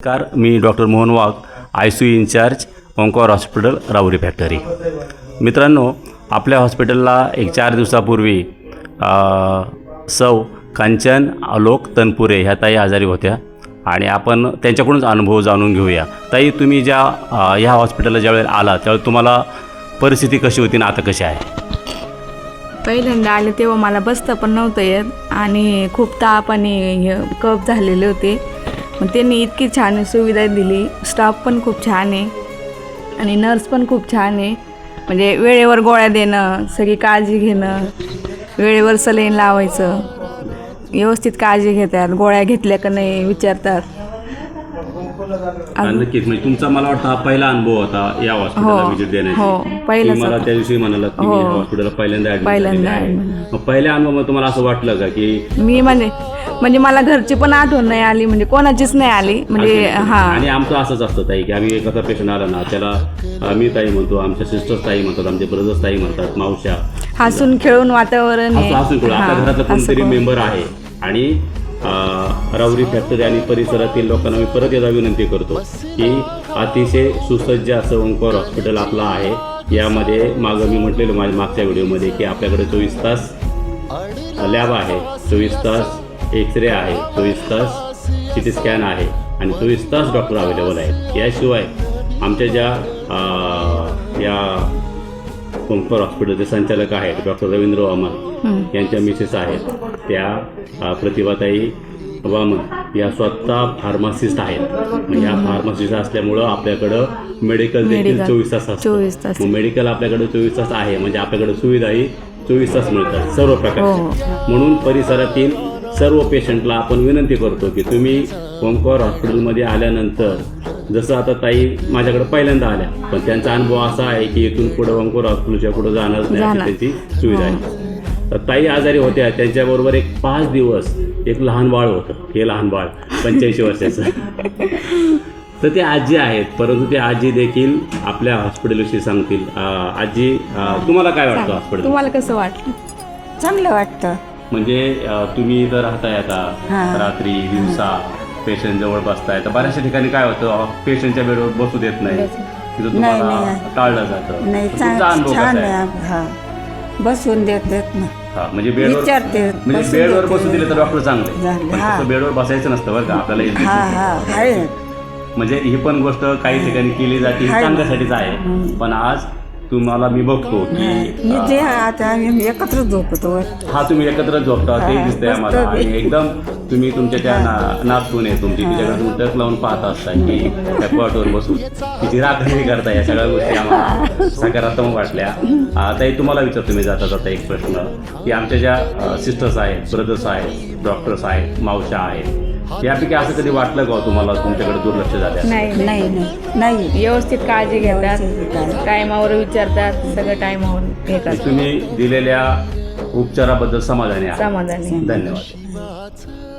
नमस्कार, मी doctor Mohan Wagh, ICU incharge Omkar hospital Rahuri factory. मित्रांनो, आपल्या हॉस्पिटलला एक 4 दिवसापूर्वी सौ कांचन आलोक तनपुरे ह्या ताई आजारी होत्या आणि आपण त्यांच्याकडूनच अनुभव जाणून घेऊया. ताई, तुम्ही ज्या ह्या हॉस्पिटलला ज्यावेळेला आला त्यावेळेला तुम्हाला परिस्थिती कशी होती आणि आता कशी आहे? पहिल्यांदा आले तेव्हा मला बसता पण नव्हतं येत आणि खूप ताप आणि कफ झालेले होते. मग त्यांनी इतकी छान सुविधा दिली, स्टाफ पण खूप छान आहे आणि नर्स पण खूप छान आहे. म्हणजे वेळेवर गोळ्या देणं, सगळी काळजी घेणं, वेळेवर सलाईन लावायचं, व्यवस्थित काळजी घेतात, गोळ्या घेतल्या का नाही विचारतात. नक्कीच, म्हणजे तुमचा मला वाटतं हा पहिला अनुभव होता या हॉस्पिटलला व्हिजिट देण्याचा. हो, पहिलाच मला होता. त्या दिवशी म्हणाला की मी हॉस्पिटलला पहिल्यांदा पहिल्यांदा पहिल्या अनुभवामध्ये तुम्हाला असं वाटलं का की मी म्हणजे मला घरची पण आठवण नाही आली, म्हणजे कोणाचीच नाही आली. म्हणजे आणि आमचं असंच असतं ताई की आम्ही एखादा पेशंट आला ना त्याला मी ताई म्हणतो, आमच्या सिस्टर्स ताई म्हणतात, आमचे ब्रदर्स ताई म्हणतात, मावश्या. हसून खेळून वातावरण हसून खेळून आपल्या घरातलं कोणतरी मेंबर आहे. आणि राहुरी फॅक्टरी आणि परिसरातील लोकांना मी परत एकदा विनंती करतो की अतिशय सुसज्ज असं ओंकार हॉस्पिटल आपलं आहे. यामध्ये मागं मी म्हटलेलं माझ्या मागच्या व्हिडिओमध्ये की आपल्याकडे 24 तास लॅब आहे, 24 तास एक्सरे आहे, 24 तास CT स्कॅन आहे आणि 24 तास डॉक्टर अवेलेबल आहेत. याशिवाय आमच्या ज्या या ओंकार हॉस्पिटलचे संचालक आहेत डॉक्टर रवींद्र वामन यांच्या मिसेस आहेत, त्या प्रतिभाताई वामन या स्वतः फार्मासिस्ट आहेत. या फार्मासिस्ट असल्यामुळं आपल्याकडं मेडिकल देखील 24 तास असतं. मेडिकल आपल्याकडे 24 तास आहे, म्हणजे आपल्याकडे सुविधाही 24 तास मिळतात सर्व प्रकारच्या. म्हणून परिसरातील सर्व पेशंटला आपण विनंती करतो की तुम्ही ओंकार हॉस्पिटलमध्ये आल्यानंतर, जसं आता ताई माझ्याकडे पहिल्यांदा आल्या, पण त्यांचा अनुभव असा आहे की इथून पुढे ओंकार हॉस्पिटलच्या पुढे जाणारच नाही अशी त्यांची सुविधा आहे. तर ताई आजारी होत्या, त्यांच्याबरोबर एक 5 दिवस एक लहान बाळ होतं. हे लहान बाळ 85 वर्षाचं. तर ते आजी आहेत, परंतु ते आजी देखील आपल्या हॉस्पिटलविषयी सांगतील. आजी, तुम्हाला काय वाटतं हॉस्पिटल? तुम्हाला कसं वाटलं? चांगलं वाटतं. म्हणजे तुम्ही इथं राहताय आता, रात्री दिवसा पेशंट जवळ बसताय, तर बऱ्याचशा ठिकाणी काय होतं, पेशंटच्या बेडवर बसू देत नाही, तिथं तुम्हाला टाळलं जातं. नाही, तुमचा अनुभव छान कसा आहे? आहे. हा, बसून देतात ना, म्हणजे बेडवर विचारते, म्हणजे बेडवर बसू दिले तर डॉक्टर चांगले, झाले, पण तसं बेडवर बसायचं नसतं बरं का आपल्याला. आहे. म्हणजे ही पण गोष्ट काही ठिकाणी केली जाते, चांगल्यासाठीच आहे. पण आज तुम्हाला मी बघतो की जे आता आम्ही एकत्र झोपतो. हा, तुम्ही एकत्र झोपता ते दिसतंय आम्हाला. आणि एकदम तुम्ही तुमच्या त्या नातून आहे तुमची, तिच्याकडे तुम्ही टक लावून पाहत असता की त्या कॉटवर बसून तिची राखणी करता. या सगळ्या गोष्टी आम्हाला सकारात्मक वाटल्या. ताई, तुम्हाला विचारतो मी जाता जाता एक प्रश्न की आमच्या ज्या सिस्टर्स आहेत, ब्रदर्स आहेत, डॉक्टर्स आहेत, मावशा आहेत, यापैकी असं कधी वाटलं का तुम्हाला तुमच्याकडे दुर्लक्ष झालं? नाही नाही नाही, व्यवस्थित काळजी घेतात, टायमावर विचारतात, सगळं टायमावर हे करतात. तुम्ही दिलेल्या उपचाराबद्दल समाधानी आहे. समाधानी. धन्यवाद.